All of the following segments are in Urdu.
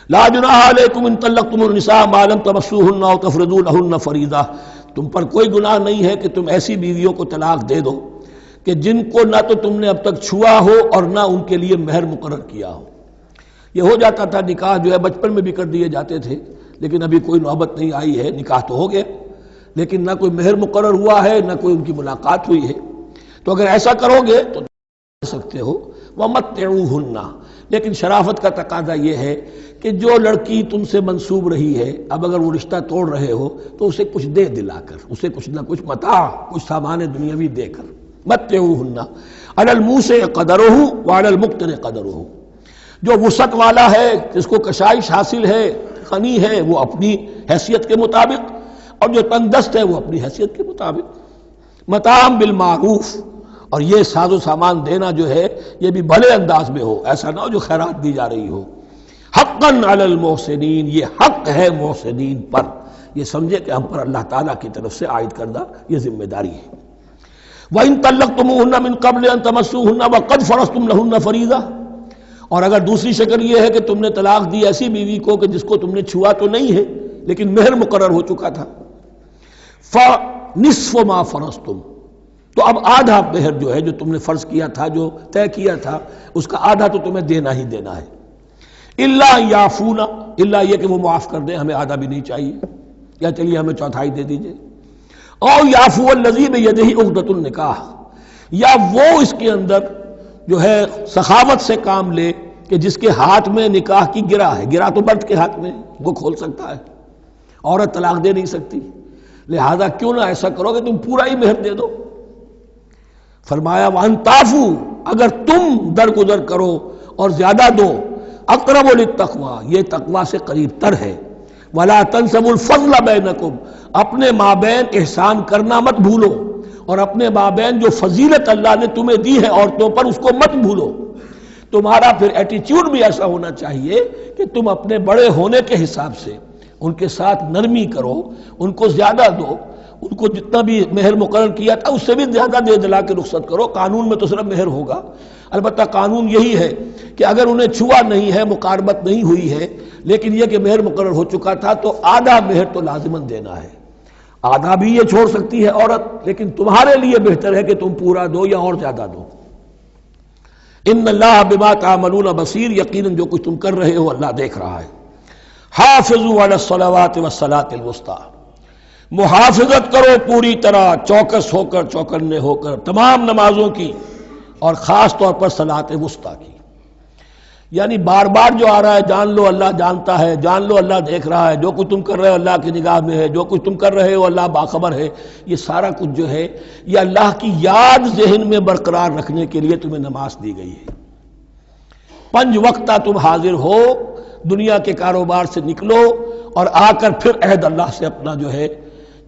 لا جناح علیکم ان طلقتم النساء ما لم تمسوهن او تفرضوا لهن فریضہ، تم پر کوئی گناہ نہیں ہے کہ تم ایسی بیویوں کو طلاق دے دو کہ جن کو نہ تو تم نے اب تک چھوا ہو اور نہ ان کے لیے مہر مقرر کیا ہو۔ یہ ہو جاتا تھا، نکاح جو ہے بچپن میں بھی کر دیے جاتے تھے، لیکن ابھی کوئی نوبت نہیں آئی ہے، نکاح تو ہو گیا لیکن نہ کوئی مہر مقرر ہوا ہے نہ کوئی ان کی ملاقات ہوئی ہے۔ تو اگر ایسا کرو گے تو دے سکتے ہو۔ وَمَتِّعُوهُنَّ، لیکن شرافت کا تقاضا یہ ہے کہ جو لڑکی تم سے منسوب رہی ہے، اب اگر وہ رشتہ توڑ رہے ہو تو اسے کچھ دے دلا کر، اسے کچھ نہ کچھ متاع، کچھ سامان دنیاوی دے کر۔ مَتِّعُوهُنَّ عَلَى الْمُوسِعِ قَدَرُهُ وَعَلَى الْمُقْتِرِ قَدَرُهُ، جو وسعت والا ہے، جس کو کشائش حاصل ہے، غنی ہے، وہ اپنی حیثیت کے مطابق، اور جو تنگ دست ہے وہ اپنی حیثیت کے مطابق۔ متاع بالمعروف، اور یہ ساز و سامان دینا جو ہے یہ بھی بھلے انداز میں ہو، ایسا نہ ہو جو خیرات دی جا رہی ہو۔ حقا علی المحسنین، یہ حق ہے محسنین پر، یہ سمجھے کہ ہم پر اللہ تعالیٰ کی طرف سے عائد کردہ یہ ذمہ داری ہے۔ وَإِن طَلَّقْتُمُوهُنَّ مِن قَبْلِ أَن تَمَسُّوهُنَّ وَقَدْ فَرَضْتُمْ لَهُنَّ فَرِيضَةً، اور اگر دوسری شکل یہ ہے کہ تم نے طلاق دی ایسی بیوی کو کہ جس کو تم نے چھوا تو نہیں ہے لیکن مہر مقرر ہو چکا تھا، فَنِصْفُ مَا فَرَضْتُمْ، تو اب آدھا مہر جو ہے جو تم نے فرض کیا تھا، جو طے کیا تھا، اس کا آدھا تو تمہیں دینا ہی دینا ہے۔ الا یعفون، الا یہ کہ وہ معاف کر دیں، ہمیں آدھا بھی نہیں چاہیے، یا چلیے ہمیں چوتھائی دے دیجئے۔ او یعفو الذی بیدہ عقدۃ النکاح، یا وہ اس کے اندر جو ہے سخاوت سے کام لے کہ جس کے ہاتھ میں نکاح کی گرہ ہے، گرہ تو مرد کے ہاتھ میں وہ کھول سکتا ہے، عورت طلاق دے نہیں سکتی، لہذا کیوں نہ ایسا کرو کہ تم پورا ہی مہر دے دو۔ فرمایا وَأَن تَعْفُوا، اگر تم درگزر کرو اور زیادہ دو، اقرب للتقوی، یہ تقوی سے قریب تر ہے۔ وَلَا تَنْسَبُوا الْفَضْلَ بَيْنَكُمْ، اپنے مابین احسان کرنا مت بھولو، اور اپنے مابین جو فضیلت اللہ نے تمہیں دی ہے عورتوں پر اس کو مت بھولو۔ تمہارا پھر ایٹیچیوڈ بھی ایسا ہونا چاہیے کہ تم اپنے بڑے ہونے کے حساب سے ان کے ساتھ نرمی کرو، ان کو زیادہ دو، ان کو جتنا بھی مہر مقرر کیا تھا اس سے بھی زیادہ دے دلا کے رخصت کرو۔ قانون میں تو صرف مہر ہوگا، البتہ قانون یہی ہے کہ اگر انہیں چھوا نہیں ہے، مقاربت نہیں ہوئی ہے، لیکن یہ کہ مہر مقرر ہو چکا تھا تو آدھا مہر تو لازماً دینا ہے۔ آدھا بھی یہ چھوڑ سکتی ہے عورت، لیکن تمہارے لیے بہتر ہے کہ تم پورا دو یا اور زیادہ دو۔ ان اللہ بما تعملون بصیر، یقیناً جو کچھ تم کر رہے ہو اللہ دیکھ رہا ہے۔ حافظوا علی الصلوات والصلاۃ الوسطی، محافظت کرو پوری طرح، چوکس ہو کر، چوکنے ہو کر تمام نمازوں کی، اور خاص طور پر صلاۃ وسطیٰ کی۔ یعنی بار بار جو آ رہا ہے، جان لو اللہ جانتا ہے، جان لو اللہ دیکھ رہا ہے، جو کچھ تم کر رہے ہو اللہ کی نگاہ میں ہے، جو کچھ تم کر رہے ہو اللہ باخبر ہے، یہ سارا کچھ جو ہے یہ اللہ کی یاد ذہن میں برقرار رکھنے کے لیے تمہیں نماز دی گئی ہے۔ 5 وقتہ تم حاضر ہو، دنیا کے کاروبار سے نکلو اور آ کر پھر عہد اللہ سے اپنا جو ہے،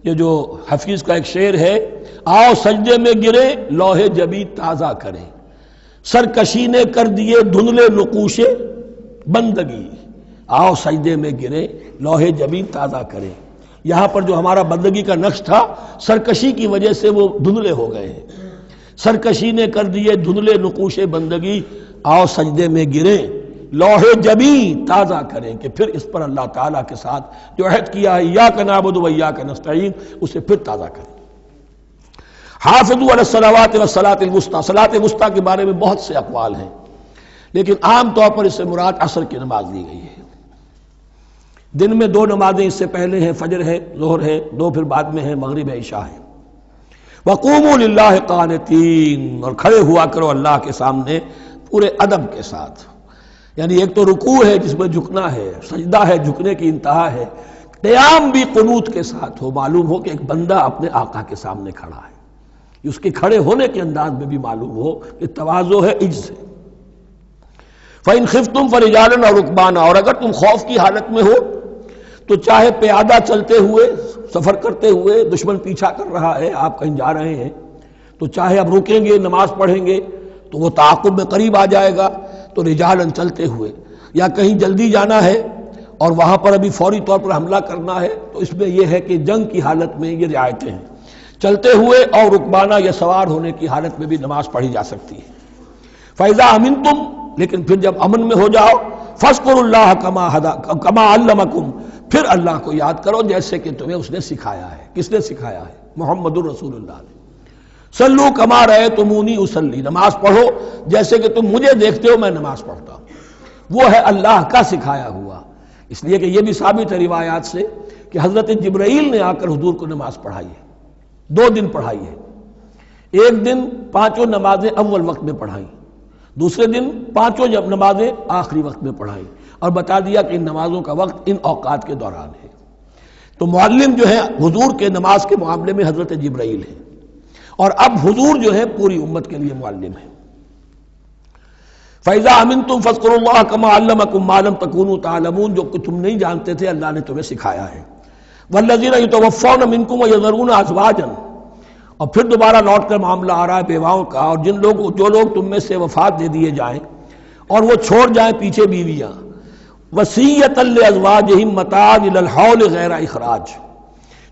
یہ جو حفیظ کا ایک شعر ہے، آؤ سجدے میں گرے لوح جبی تازہ کریں، سرکشی نے کر دیے دھندلے نقوش بندگی، آؤ سجدے میں گرے لوح جبی تازہ کریں۔ یہاں پر جو ہمارا بندگی کا نقش تھا سرکشی کی وجہ سے وہ دھندلے ہو گئے ہیں۔ سرکشی نے کر دیے دھندلے نقوش بندگی، آؤ سجدے میں گریں لوح جبی تازہ کریں، کہ پھر اس پر اللہ تعالیٰ کے ساتھ جو عہد کیا ہے ایاک نعبد و ایاک نستعین، اسے پھر تازہ کریں۔ حافظوا علی الصلوات والصلاۃ الوسطی، صلاۃ وسطیٰ کے بارے میں بہت سے اقوال ہیں، لیکن عام طور پر اس سے مراد عصر کی نماز لی گئی ہے۔ دن میں 2 نمازیں اس سے پہلے ہیں، فجر ہے، ظہر ہے، 2 پھر بعد میں ہیں، مغرب ہے، عشاء ہے۔ وقوموا للہ قانتین، اور کھڑے ہوا کرو اللہ کے سامنے پورے ادب کے ساتھ، یعنی ایک تو رکوع ہے جس میں جھکنا ہے، سجدہ ہے جھکنے کی انتہا ہے، قیام بھی قنوت کے ساتھ ہو، معلوم ہو کہ ایک بندہ اپنے آقا کے سامنے کھڑا ہے، اس کے کھڑے ہونے کے انداز میں بھی معلوم ہو کہ تواضع ہے، عجز ہے۔ فَإِنْ خِفْتُمْ فَرِجَالًا أَوْ رُكْبَانًا، اور اگر تم خوف کی حالت میں ہو تو چاہے پیادہ چلتے ہوئے، سفر کرتے ہوئے، دشمن پیچھا کر رہا ہے، آپ کہیں جا رہے ہیں تو چاہے اب رکیں گے نماز پڑھیں گے تو وہ تعاقب میں قریب آ جائے گا، تو رجالن چلتے ہوئے، یا کہیں جلدی جانا ہے اور وہاں پر ابھی فوری طور پر حملہ کرنا ہے تو اس میں یہ ہے کہ جنگ کی حالت میں یہ رعایتیں ہیں، چلتے ہوئے اور رکبانہ یا سوار ہونے کی حالت میں بھی نماز پڑھی جا سکتی ہے۔ فَإِذَا أَمِنْتُمْ، لیکن پھر جب امن میں ہو جاؤ، فاذکروا اللہ کما علمکم، پھر اللہ کو یاد کرو جیسے کہ تمہیں اس نے سکھایا ہے۔ کس نے سکھایا ہے؟ محمد الرسول اللہ نے۔ صلو کما رأیتمونی اصلی، نماز پڑھو جیسے کہ تم مجھے دیکھتے ہو میں نماز پڑھتا ہوں۔ وہ ہے اللہ کا سکھایا ہوا، اس لیے کہ یہ بھی ثابت ہے روایات سے کہ حضرت جبرائیل نے آ کر حضور کو نماز پڑھائی ہے، 2 دن پڑھائی ہے۔ ایک دن 5 نمازیں اول وقت میں پڑھائیں، دوسرے دن 5 نمازیں آخری وقت میں پڑھائیں، اور بتا دیا کہ ان نمازوں کا وقت ان اوقات کے دوران ہے۔ تو معلم جو ہے حضور کے نماز کے معاملے میں حضرت جبرائیل ہے، اور اب حضور جو ہے پوری امت کے لیے معلم ہے۔ فَإِذَا أَمِنْتُمْ فَاذْكُرُوا اللَّهَ كَمَا عَلَّمَكُم مَّا لَمْ تَكُونُوا تَعْلَمُونَ، جو کہ تم نہیں جانتے تھے اللہ نے تمہیں سکھایا ہے۔ وَالَّذِينَ يَتَوَفَّوْنَ مِنكُمْ وَيَذَرُونَ أَزْوَاجًا، اور پھر دوبارہ لوٹ کر معاملہ آ رہا ہے بیواؤں کا، اور جو لوگ تم میں سے وفات دے دیے جائیں اور وہ چھوڑ جائیں پیچھے بیویاں، وَصِيَّةً لِأَزْوَاجِهِم مَّتَاعًا إِلَى الْحَوْلِ غَيْرَ إِخْرَاج،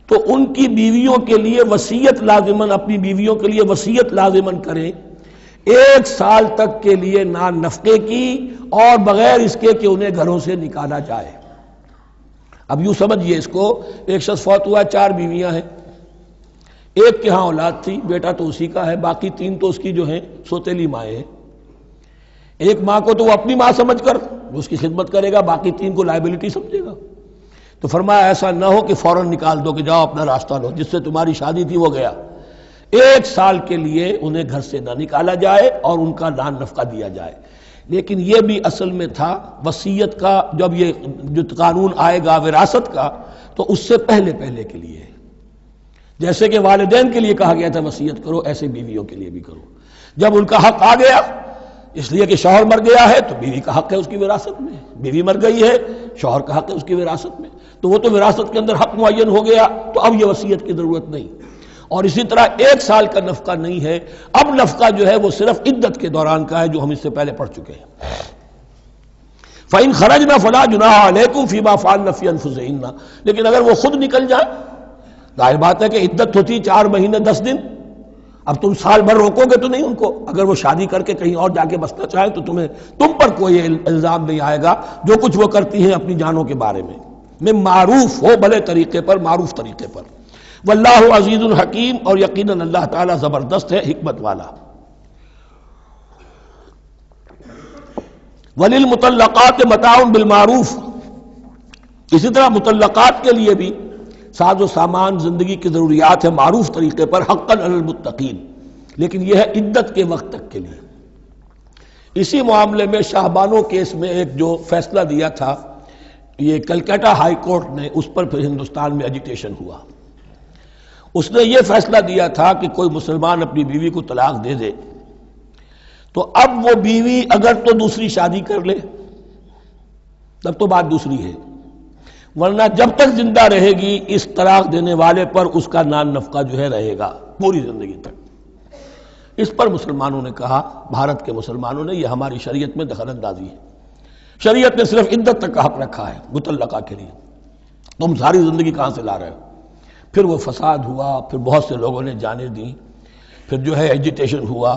تو ان کی بیویوں کے لیے وصیت لازماً، اپنی بیویوں کے لیے وصیت لازماً کریں 1 سال تک کے لیے نان نفقے کی، اور بغیر اس کے کہ انہیں گھروں سے نکالا جائے۔ اب یوں سمجھئے اس کو، ایک شخص فوت ہوا ہے، 4 بیویاں ہیں، ایک کے ہاں اولاد تھی، بیٹا تو اسی کا ہے، باقی 3 تو اس کی جو ہیں سوتیلی مائیں ہیں۔ ایک ماں کو تو وہ اپنی ماں سمجھ کر اس کی خدمت کرے گا، باقی 3 کو لائبلٹی سمجھے گا۔ تو فرمایا ایسا نہ ہو کہ فوراً نکال دو کہ جاؤ اپنا راستہ لو، جس سے تمہاری شادی تھی وہ گیا۔ 1 سال کے لیے انہیں گھر سے نہ نکالا جائے اور ان کا نان نفقہ دیا جائے۔ لیکن یہ بھی اصل میں تھا وصیت کا، جب یہ جو قانون آئے گا وراثت کا تو اس سے پہلے کے لیے، جیسے کہ والدین کے لیے کہا گیا تھا وصیت کرو، ایسے بیویوں کے لیے بھی کرو۔ جب ان کا حق آ گیا، اس لیے کہ شوہر مر گیا ہے تو بیوی کا حق ہے اس کی وراثت میں، بیوی مر گئی ہے شوہر کا حق ہے اس کی وراثت میں، تو وہ تو وراثت کے اندر حق معین ہو گیا، تو اب یہ وصیت کی ضرورت نہیں۔ اور اسی طرح 1 سال کا نفقہ نہیں ہے، اب نفقہ جو ہے وہ صرف عدت کے دوران کا ہے، جو ہم اس سے پہلے پڑھ چکے ہیں۔ فَإِنْ خَرَجْنَ فَلَا جُنَاحَ عَلَيْكُمْ فِي مَا فَعَلْنَ فِي أَنفُسِهِنَّ، لیکن اگر وہ خود نکل جائیں، ظاہر بات ہے کہ عدت ہوتی 4 مہینے 10 دن، اب تم سال بھر روکو گے تو نہیں ان کو، اگر وہ شادی کر کے کہیں اور جا کے بسنا چاہیں تو تم پر کوئی الزام نہیں آئے گا، جو کچھ وہ کرتی ہیں اپنی جانوں کے بارے میں معروف ہو، بھلے طریقے پر، معروف طریقے پر۔ واللہ عزیز الحکیم، اور یقیناً اللہ تعالیٰ زبردست ہے، حکمت والا۔ وَلِلْمُطَلَّقَاتِ مَتَاعٌ بِالْمَعْرُوفِ، اسی طرح مطلقات کے لیے بھی ساز و سامان زندگی کی ضروریات ہے معروف طریقے پر، حقاً علی المتقین، لیکن یہ ہے عدت کے وقت تک کے لیے۔ اسی معاملے میں شاہ بانو کیس میں ایک جو فیصلہ دیا تھا، یہ کلکتہ ہائی کورٹ نے، اس پر پھر ہندوستان میں ایجیٹیشن ہوا۔ اس نے یہ فیصلہ دیا تھا کہ کوئی مسلمان اپنی بیوی کو طلاق دے دے تو اب وہ بیوی اگر تو دوسری شادی کر لے تب تو بات دوسری ہے، ورنہ جب تک زندہ رہے گی اس طلاق دینے والے پر اس کا نان نفقہ جو ہے رہے گا پوری زندگی تک۔ اس پر مسلمانوں نے کہا، بھارت کے مسلمانوں نے، یہ ہماری شریعت میں دخل اندازی ہے، شریعت نے صرف عدت تک کا حق رکھا ہے مطلقہ کے لیے، تم ساری زندگی کہاں سے لا رہے ہو؟ پھر وہ فساد ہوا، پھر بہت سے لوگوں نے جانیں دیں، پھر جو ہے ایجیٹیشن ہوا،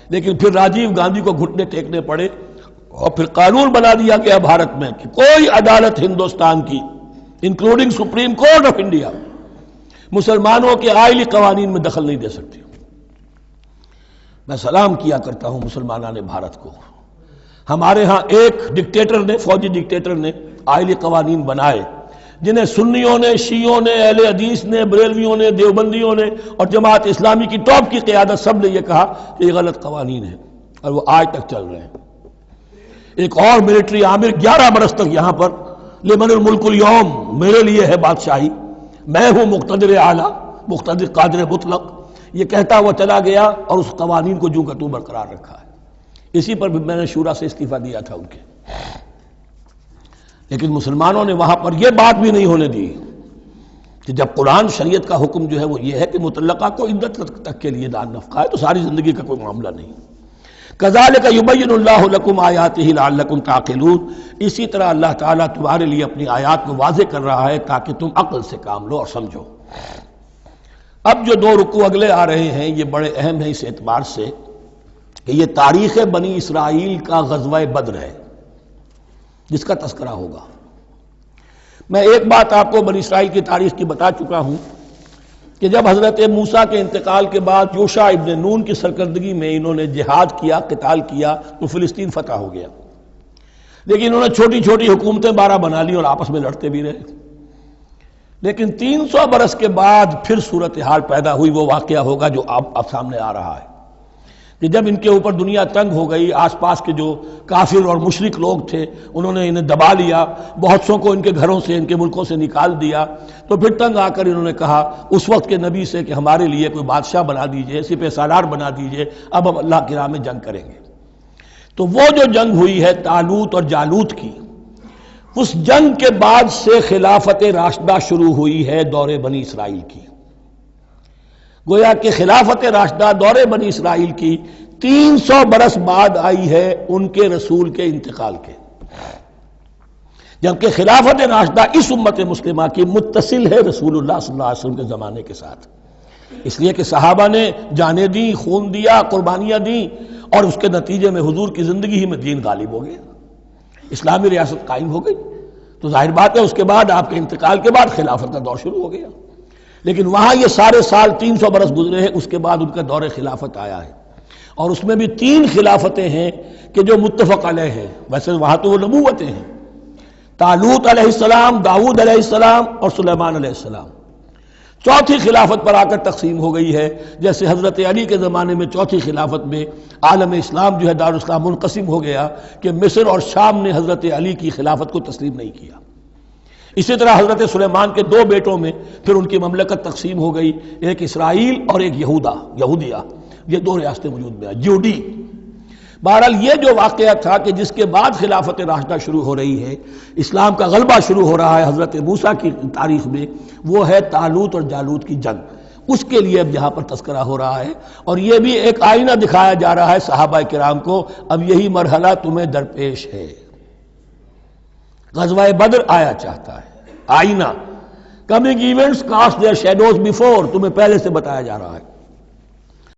لیکن پھر راجیو گاندھی کو گھٹنے ٹیکنے پڑے، اور پھر قانون بنا دیا گیا بھارت میں کہ کوئی عدالت ہندوستان کی including supreme court of India مسلمانوں کے آئلی قوانین میں دخل نہیں دے سکتی۔ میں سلام کیا کرتا ہوں مسلمانان بھارت کو، ہمارے ہاں ایک ڈکٹیٹر نے، فوجی ڈکٹیٹر نے آئلی قوانین بنائے، جنہیں سنیوں نے، شیعوں نے، اہل حدیث نے، بریلویوں نے، دیوبندیوں نے اور جماعت اسلامی کی ٹاپ کی قیادت سب نے یہ کہا کہ یہ غلط قوانین ہیں، اور وہ آج تک چل رہے ہیں۔ ایک اور ملٹری عامر 11 برس تک یہاں پر، لمن الملک اليوم، میرے لیے ہے بادشاہی، میں ہوں مقتدر اعلیٰ، مقتدر قادر مطلق، یہ کہتا ہوا چلا گیا اور اس قوانین کو جوں کا توں برقرار رکھا ہے۔ اسی پر بھی میں نے شورا سے استعفیٰ دیا تھا ان کے، لیکن مسلمانوں نے وہاں پر یہ بات بھی نہیں ہونے دی کہ جب قرآن شریعت کا حکم جو ہے وہ یہ ہے کہ مطلقہ کو عدت تک کے لیے دان نفقہ ہے تو ساری زندگی کا کوئی معاملہ نہیں۔ کذالک یبین اللہ لکم آیاتہ لعلکم تعقلون، اسی طرح اللہ تعالیٰ تمہارے لیے اپنی آیات کو واضح کر رہا ہے تاکہ تم عقل سے کام لو اور سمجھو۔ اب جو 2 رکوع اگلے آ رہے ہیں یہ بڑے اہم ہیں اس اعتبار سے کہ یہ تاریخ بنی اسرائیل کا غزوہ بدر ہے۔ جس کا تذکرہ ہوگا۔ میں ایک بات آپ کو بنی اسرائیل کی تاریخ کی بتا چکا ہوں کہ جب حضرت موسیٰ کے انتقال کے بعد یوشع ابن نون کی سرکردگی میں انہوں نے جہاد کیا، قتال کیا، تو فلسطین فتح ہو گیا، لیکن انہوں نے چھوٹی چھوٹی حکومتیں 12 بنا لی اور آپس میں لڑتے بھی رہے۔ لیکن 300 برس کے بعد پھر صورتحال پیدا ہوئی، وہ واقعہ ہوگا جو اب سامنے آ رہا ہے کہ جب ان کے اوپر دنیا تنگ ہو گئی، آس پاس کے جو کافر اور مشرک لوگ تھے انہوں نے انہیں دبا لیا، بہت سو کو ان کے گھروں سے، ان کے ملکوں سے نکال دیا، تو پھر تنگ آ کر انہوں نے کہا اس وقت کے نبی سے کہ ہمارے لیے کوئی بادشاہ بنا دیجئے، سپہ سالار بنا دیجئے، اب ہم اللہ کی راہ میں جنگ کریں گے۔ تو وہ جو جنگ ہوئی ہے طالوت اور جالوت کی، اس جنگ کے بعد سے خلافت راشدہ شروع ہوئی ہے دور بنی اسرائیل کی۔ گویا کہ خلافت راشدہ دور بنی اسرائیل کی 300 برس بعد آئی ہے ان کے رسول کے انتقال کے، جبکہ خلافت راشدہ اس امت مسلمہ کی متصل ہے رسول اللہ صلی اللہ علیہ وسلم کے زمانے کے ساتھ، اس لیے کہ صحابہ نے جانیں دیں، خون دیا، قربانیاں دیں، اور اس کے نتیجے میں حضور کی زندگی ہی میں دین غالب ہو گیا، اسلامی ریاست قائم ہو گئی۔ تو ظاہر بات ہے اس کے بعد آپ کے انتقال کے بعد خلافت کا دور شروع ہو گیا، لیکن وہاں یہ سارے سال 300 برس گزرے ہیں، اس کے بعد ان کا دور خلافت آیا ہے، اور اس میں بھی 3 خلافتیں ہیں کہ جو متفق علیہ ہیں، ویسے وہاں تو وہ نبوتیں ہیں، طالوت علیہ السلام، داؤد علیہ السلام اور سلیمان علیہ السلام۔ چوتھی خلافت پر آ کر تقسیم ہو گئی ہے، جیسے حضرت علی کے زمانے میں چوتھی خلافت میں عالم اسلام جو ہے دارالاسلام منقسم ہو گیا کہ مصر اور شام نے حضرت علی کی خلافت کو تسلیم نہیں کیا۔ اسی طرح حضرت سلیمان کے 2 بیٹوں میں پھر ان کی مملکت تقسیم ہو گئی، ایک اسرائیل اور ایک یہودیہ، یہ 2 ریاستیں وجود میں آئی، جیوڈی۔ بہرحال یہ جو واقعہ تھا کہ جس کے بعد خلافت راشدہ شروع ہو رہی ہے، اسلام کا غلبہ شروع ہو رہا ہے حضرت موسیٰ کی تاریخ میں، وہ ہے طالوت اور جالوت کی جنگ، اس کے لیے اب یہاں پر تذکرہ ہو رہا ہے، اور یہ بھی ایک آئینہ دکھایا جا رہا ہے صحابہ کرام کو، اب یہی مرحلہ تمہیں درپیش ہے۔ غزوہ بدر آیا چاہتا ہے، آئینہ، coming events cast their shadows before, تمہیں پہلے سے بتایا جا رہا ہے۔